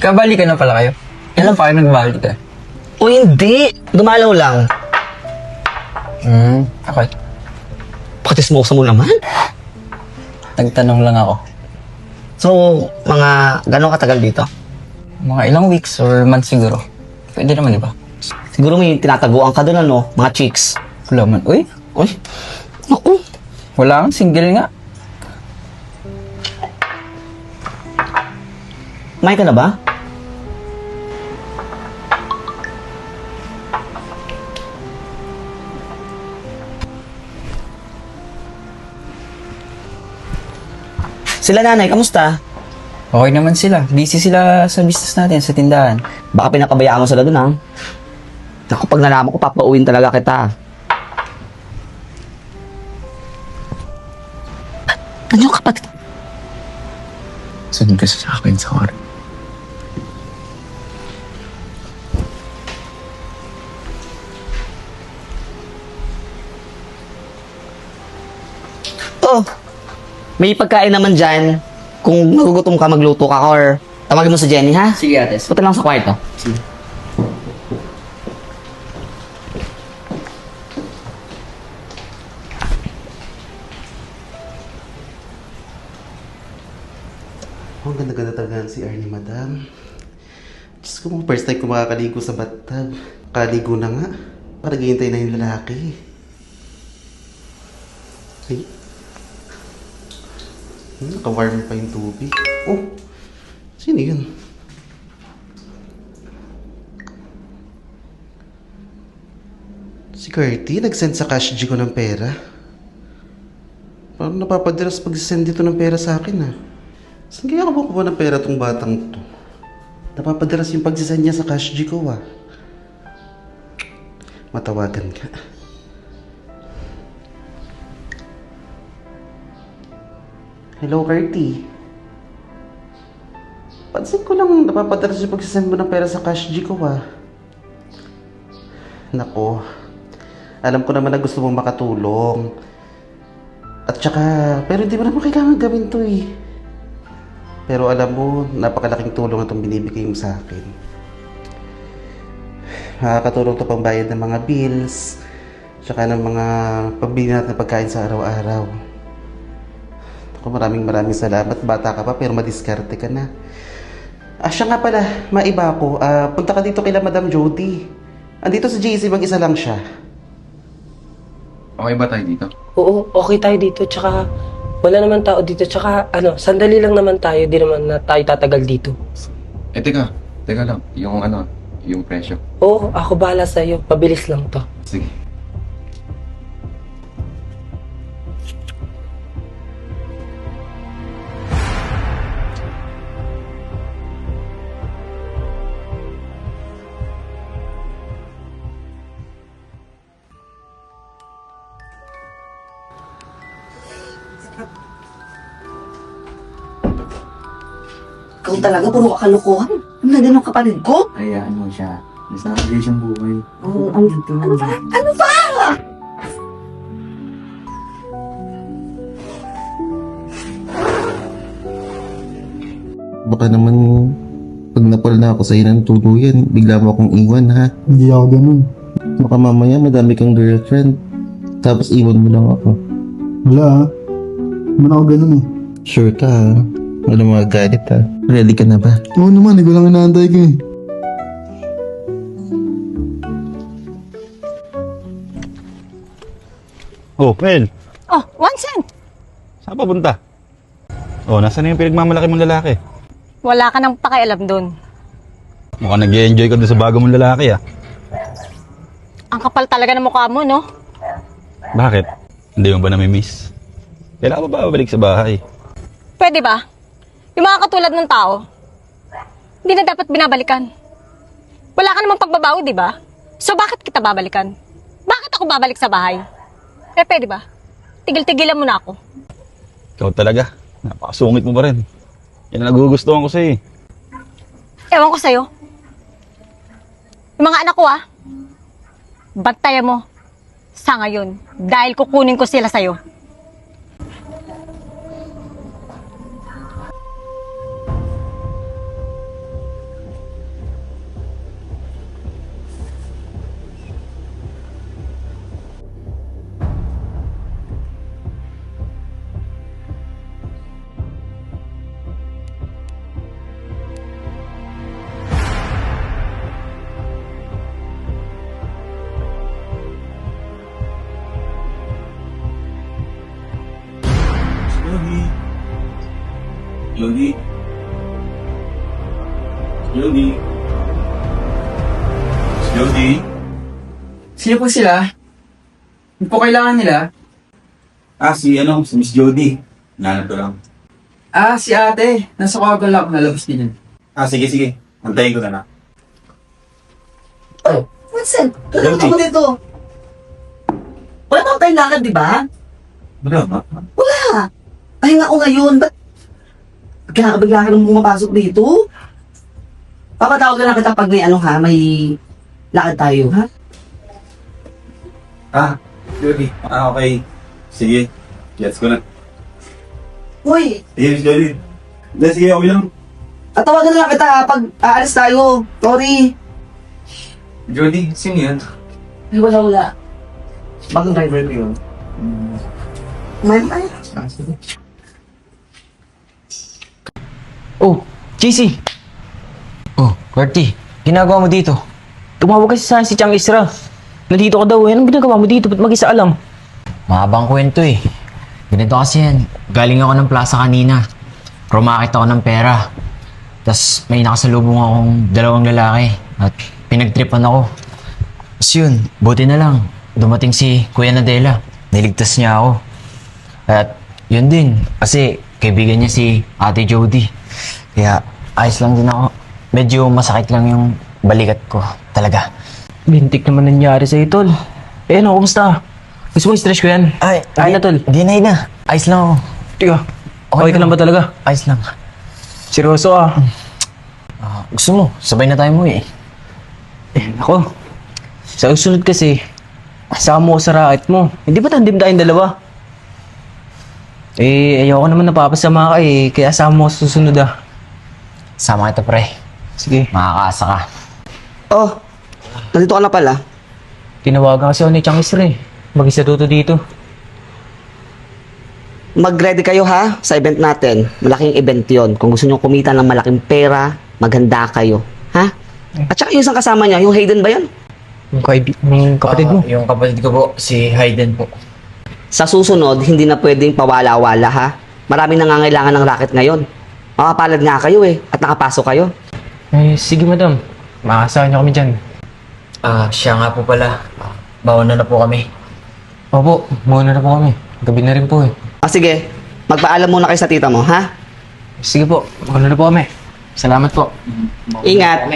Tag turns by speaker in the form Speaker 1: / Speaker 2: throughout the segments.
Speaker 1: Nagkabali ka na pala kayo. Kailan pa kayo nagbali ka?
Speaker 2: O hindi, dumalaw lang.
Speaker 1: Okay.
Speaker 2: Pakismosa mo naman.
Speaker 1: Nagtanong lang ako.
Speaker 2: So, mga gano'ng katagal dito?
Speaker 1: Mga ilang weeks or months siguro. Pwede naman, di ba?
Speaker 2: Siguro may tinataguan ka doon, ano? Mga chicks.
Speaker 1: Wala man. Uy,
Speaker 2: Uy, naku.
Speaker 1: wala kang single nga.
Speaker 2: May ka na ba? Sila nanay, kamusta?
Speaker 1: Okay naman sila. Busy sila sa business natin, sa tindahan.
Speaker 2: Baka pinapabayaan mo sila doon, ha? Ako, pag nalaman ko, papauwin talaga kita. Ano kapatid?
Speaker 1: Sunod ka sa akin sa oras.
Speaker 2: Oh, may pagkain naman dyan. Kung nagugutom ka, magluto ka or tawagin mo si Jenny, ha?
Speaker 1: Sige, ates.
Speaker 2: Punta lang sa kwarto.
Speaker 1: Sige.
Speaker 3: Oh, ang ganda-ganda talaga si Arnie, madam. Diyos ko, first time ko makakaligo sa bathtub. Kaligo na nga. Para naghihintay na yung lalaki. Ay. Naka-warm pa yung tubig. Oh, sino yun? Si Curty, nag-send sa cash G ko ng pera. Parang napapadalas pag-send dito ng pera sa akin, ah. Saan kaya ako makuha ng pera tong batang to? Napapadalas yung pagsisend niya sa cash G ko, ah. Matawagan ka. Hello, Curty. Pansin ko lang napapadalas yung pagsisend mo ng pera sa cash G ko, ah. Nako. Alam ko naman na gusto mong makatulong. At saka, pero hindi mo naman kailangan gawin to, eh. Pero alam mo, napakalaking tulong na itong binibigay mo sa akin. Makakatulong to pang bayad ng mga bills, tsaka ng mga pambili natin ng pagkain sa araw-araw. Ako, maraming salamat. Bata ka pa, pero madiskarte ka na. Siya nga pala, maiba ako. Punta ka dito kila Madam Jody. Andito sa JC, mag-isa lang siya.
Speaker 4: Okay ba tayo dito?
Speaker 5: Oo, okay tayo dito. Tsaka, wala naman tao dito. Tsaka, sandali lang naman tayo. Di naman na tayo tatagal dito.
Speaker 4: Teka lang. Yung presyo.
Speaker 5: Oo, ako bahala sa'yo. Pabilis lang to.
Speaker 4: Sige.
Speaker 2: Ikaw talaga, puro ka kalokohan. Ano na ganun kapatid ko?
Speaker 1: Hayaan mo siya. Nasakagay siyang buhay.
Speaker 2: Oh, ano ba? Ano ba?
Speaker 3: Baka naman, pag napal na ako sa ng tuluyan, bigla mo akong iwan, ha?
Speaker 6: Hindi ako ganun.
Speaker 3: Baka mamaya madami kang girlfriend. Tapos iwan mo lang ako.
Speaker 6: Wala ha. Naman ako ganun eh.
Speaker 3: Sure ka, ha? Wala mga galit, ha? Ready ka na ba?
Speaker 6: Oo naman, ikaw lang inaantay ko eh.
Speaker 7: Oh, Mel,
Speaker 8: Oh, 1 cent.
Speaker 7: saan papunta? Oh, nasaan na yung pinagmamalaki mong lalaki?
Speaker 8: Wala ka nang pakialam dun.
Speaker 7: Mukhang nag-enjoy ka doon sa bago mong lalaki, ah.
Speaker 8: Ang kapal talaga ng mukha mo, no?
Speaker 7: Bakit? Hindi mo ba nami-miss? Kailangan ba babalik sa bahay?
Speaker 8: Pwede ba? Yung mga katulad ng tao, hindi na dapat binabalikan. Wala ka namang pagbabago, di ba? So bakit kita babalikan? Bakit ako babalik sa bahay? Pwede ba? Tigil-tigilan mo na ako.
Speaker 7: Ikaw talaga. Napakasungit mo pa rin. Yan ang nagugustuhan ko sa'yo.
Speaker 8: Ewan ko sa'yo. Yung mga anak ko, bantayan mo sa ngayon dahil kukunin ko sila sa'yo.
Speaker 7: Jody? Jody? Jody?
Speaker 1: Sino po sila? Ano po kailangan nila?
Speaker 7: Si Miss Jody. Nanap ko lang.
Speaker 1: Si ate. Nasa kwarto lang. Nalabas din yun.
Speaker 7: Sige. Antayin ko na.
Speaker 2: Vincent,
Speaker 7: Jody.
Speaker 2: ako dito. Wala naman tayong lakad, di ba?
Speaker 7: Wala.
Speaker 2: Wala. Pahinga ko ngayon. Ba't bigla ka nung pumapasok dito? Papatawag na lang kita pag may lakad tayo, ha?
Speaker 7: Jody. Okay. Sige. Gets ko na.
Speaker 2: Uy,
Speaker 7: Sige, Miss Jody. Sige, okay lang.
Speaker 2: tawagan na lang kita pag aalis tayo. Sorry.
Speaker 1: Jody, sino yan?
Speaker 2: Ay, wala. Bagong driver ko yun. May.
Speaker 9: Oh, JC. Oh, Bertie. Ginagawa mo dito? Tumawag kasi sa akin si Chang Isra. Nandito ka daw. Anong ginagawa mo dito? Ba't mag-isa alam? Mahabang kwento eh. Ganito kasi yan. Galing ako ng plaza kanina. Rumakit ako ng pera. Tapos may nakasalubong akong 2 lalaki. At pinagtripan ako. Tapos yun, buti na lang. Dumating si Kuya Nadella. Niligtas niya ako. At yun din. Kasi kaibigan niya si Ate Jody. Kaya ayos lang din ako. Medyo masakit lang yung balikat ko. Talaga. Bintik naman nangyari sa'yo, tol. Ano, kumusta? Gusto mo i-stretch ko yan? Ay na, tol. Di na. Ayos lang ako. Tiga, okay ka lang ba talaga? Ayos lang. Seryoso ah. Gusto mo, sabay na tayo mo eh. Ako. Sa usunod kasi, sama mo ko sa racket mo. Hindi ba tandim tayong dalawa? Ayoko naman napapasama ka eh. Kaya sama mo ko sa susunod ah. Sama kita, pre. Sige. Makakaasa ka.
Speaker 2: Oh, nandito ka na pala.
Speaker 9: Tinawagan kasi ako ni Chang Isra eh. Mag-isa dito.
Speaker 2: Mag-ready kayo ha sa event natin. Malaking event yon. Kung gusto nyo kumita ng malaking pera, maghanda kayo. Ha? At saka yung isang kasama niya, yung Hayden ba yun?
Speaker 9: Yung kapatid mo? Yung kapatid ko po, si Hayden po.
Speaker 2: Sa susunod, hindi na pwedeng pawala-wala ha. Maraming nangangailangan ng racket ngayon. Makapalad nga kayo eh, at nakapasok kayo.
Speaker 9: Sige madam. Maasahan niyo kami dyan. Siya nga po pala. Bawana na po kami. Opo, bawana na po kami. Gabi na rin po eh.
Speaker 2: Sige, magpaalam muna kayo sa tita mo, ha?
Speaker 9: Sige po, bawana na po kami. Salamat po.
Speaker 2: Ingat.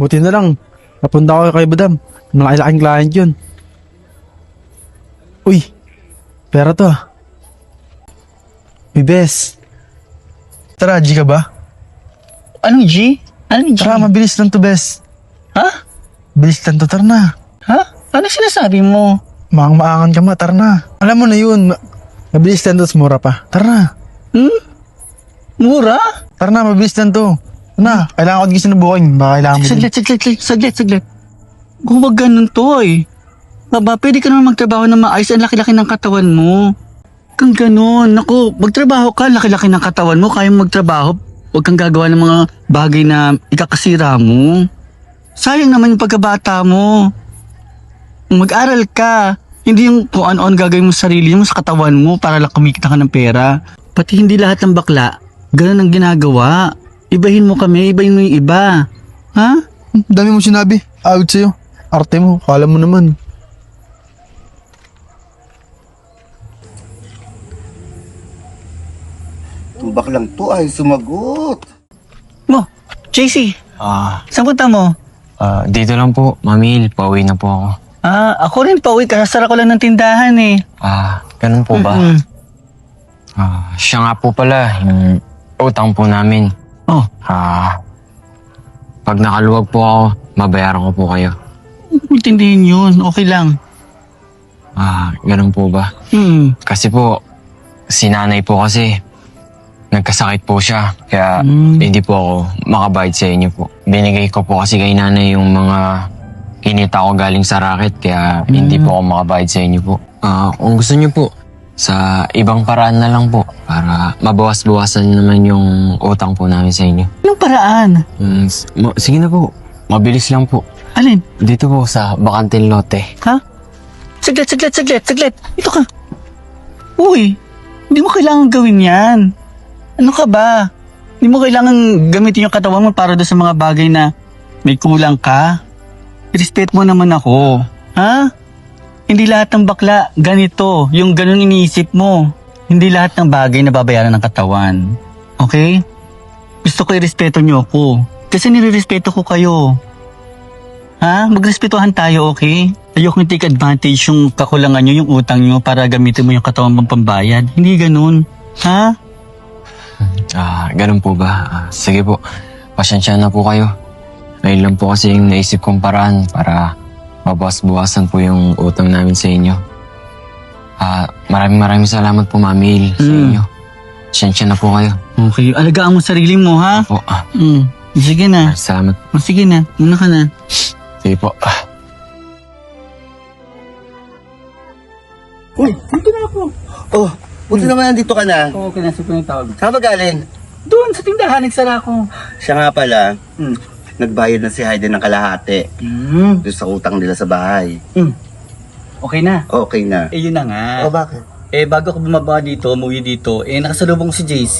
Speaker 6: Buti na lang. Napunta ako kay Badam. Malaki-laking client yun. Uy, pera to ah. May bes. Tara, G ka ba?
Speaker 1: Anong G? Anong G?
Speaker 6: Tara, mabilis lang to, bes.
Speaker 1: Ha?
Speaker 6: Bilis lang to, tara na.
Speaker 1: Ha? Ano sinasabi mo?
Speaker 6: Maang-maangan ka ma, tara na. Alam mo na yun. Mabilis lang to, tas mura pa. Tara na.
Speaker 1: Mura?
Speaker 6: Tara na, mabilis lang to. Tara na, kailangan ko gising na buking. Baka kailangan mo din.
Speaker 1: Saglit. Kung wag ganun to eh. Baba, pwede ka naman magtrabaho na maayos. Ang laki-laki ng katawan mo. Kung ganun, naku, magtrabaho ka, laki-laki ng katawan mo, kaya mo magtrabaho. Huwag kang gagawa ng mga bagay na ikakasira mo. Sayang naman yung pagkabata mo. Mag-aral ka. Hindi yung kung ano-ano gagawin mo sa sarili mo, sa katawan mo, para lang kumikita ka ng pera. Pati hindi lahat ng bakla, ganun ang ginagawa. Ibahin mo kami, ibahin mo yung iba. Ha?
Speaker 6: Dami mo sinabi. Out sa'yo. Arte mo, kala mo naman.
Speaker 10: Tumbak lang to ay sumagot.
Speaker 1: Mo, JC, saan punta mo?
Speaker 9: Dito lang po, Mamil. Pauwi na po ako.
Speaker 1: Ako rin pauwi, kasasara ko lang ng tindahan eh.
Speaker 9: Ganun po ba? Siya nga po pala, yung utang po namin.
Speaker 1: Oh.
Speaker 9: Pag nakaluwag po ako, mabayaran ko po kayo.
Speaker 1: Intindihin yun, okay lang.
Speaker 9: Ganun po ba? Kasi po, si nanay po kasi, nagkasakit po siya. Kaya hindi po ako makabayad sa inyo po. Binigay ko po kasi kay nanay yung mga kinita ko galing sa racket. Kaya hindi po ako makabayad sa inyo po. Kung gusto niyo po, sa ibang paraan na lang po. Para mabawas-bawasan naman yung utang po namin sa inyo.
Speaker 1: Anong paraan?
Speaker 9: Sige na po. Mabilis lang po.
Speaker 1: Alin?
Speaker 9: Dito po sa bakanting lote.
Speaker 1: Ha? Saglit. Ito ka. Uy, hindi mo kailangan gawin yan. Ano ka ba? Hindi mo kailangan gamitin yung katawan mo para doon sa mga bagay na may kulang ka. Respect mo naman ako. Ha? Hindi lahat ng bakla ganito. Yung ganun iniisip mo. Hindi lahat ng bagay na babayaran ng katawan. Okay? Gusto ko i-respeto niyo ako. Kasi nire-respeto ko kayo. Ha? Magrespetuhan tayo, okay? Ayokong take advantage yung kakulangan nyo, yung utang nyo para gamitin mo yung katawan mong pambayad. Hindi ganun. Ha?
Speaker 9: Ganun po ba? Sige po, pasensya na po kayo. Ngayon lang po kasi yung naisip kong paraan para mabawas-bawasan po yung utang namin sa inyo. Maraming salamat po, Mami Il, sa inyo. Pasensya na po kayo.
Speaker 1: Okay, alagaan mo sarili mo, ha?
Speaker 9: Opo.
Speaker 1: Sige na.
Speaker 9: Salamat.
Speaker 1: Sige na, muna ka na.
Speaker 9: Sige po.
Speaker 10: Uy, dito na ako. Oh, buti naman nandito ka na.
Speaker 1: Oo, kinasip ko na yung tawag.
Speaker 10: Saan ba galing?
Speaker 1: Doon, sa tindahan, nagsara ko.
Speaker 10: Siya nga pala, nagbayad na si Hayden ng kalahati doon sa utang nila sa bahay.
Speaker 1: Okay na.
Speaker 10: Okay na.
Speaker 1: Eh, yun na nga.
Speaker 10: Oh, bakit?
Speaker 1: Eh, bago ako bumaba dito, umuwi dito, nakasalubong si JC.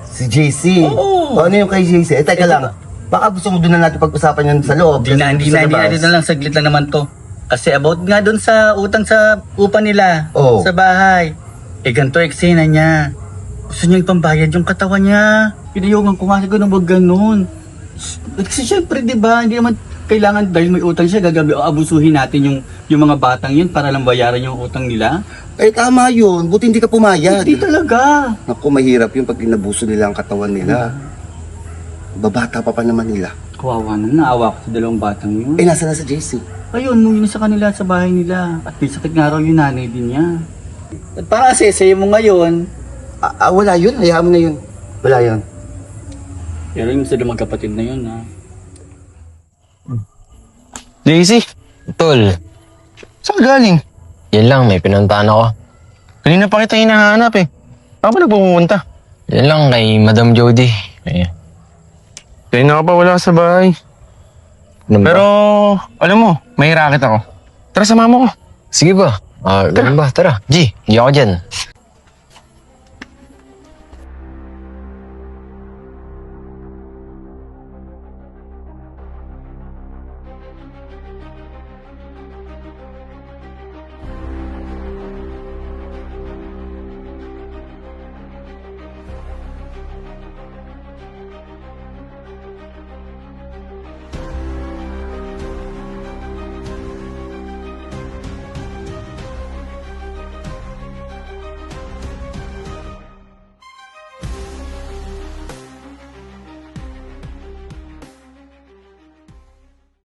Speaker 10: Si JC.
Speaker 1: Oo.
Speaker 10: Ano yung kay JC? Teka lang. Baka gusto mo doon na natin pag-usapan yan sa loob.
Speaker 1: Hindi na,
Speaker 10: Sa labas.
Speaker 1: dito na lang, saglit lang naman to. Kasi about nga doon sa utang sa upa nila,
Speaker 10: Oo.
Speaker 1: sa bahay. Ganito eksena niya. Gusto niya ipambayad yung katawan niya. Pinayungan ko nga siya ganun, wag ganun. Kasi syempre, di ba, hindi naman kailangan dahil may utang siya, abusuhin natin yung mga batang yun para lang bayaran yung utang nila.
Speaker 10: Eh, tama yun. Buti hindi ka pumayad.
Speaker 1: Hindi talaga.
Speaker 10: Naku, mahirap yun pag inabuso nila ang katawan nila. Babata pa naman nila.
Speaker 1: Kawawa na, naawa ko sa dalawang batang yun.
Speaker 10: Eh, nasa na sa JC?
Speaker 1: Ayun, nung yun sa kanila, sa bahay nila. At may sakit nga raw yung nanay din niya. At para asesay mo ngayon,
Speaker 10: Wala yun. Hayaan mo na yun. Wala yun.
Speaker 1: pero yung sila magkapatid na yun, ha.
Speaker 9: Daisy! Tol,
Speaker 6: Saan ka galing?
Speaker 9: yan lang, may pinuntahan ako.
Speaker 6: Kanina pa kita hinahanap eh. Saan ba nagpupunta?
Speaker 9: Yan lang kay Madam Jody.
Speaker 6: Kanina ka pa wala sa bahay.
Speaker 9: Ano ba?
Speaker 6: Pero, alam mo, may racket ako. Tara, sama mo ko.
Speaker 9: Sige ba? Ganun ba? Tara. G, hindi ako dyan.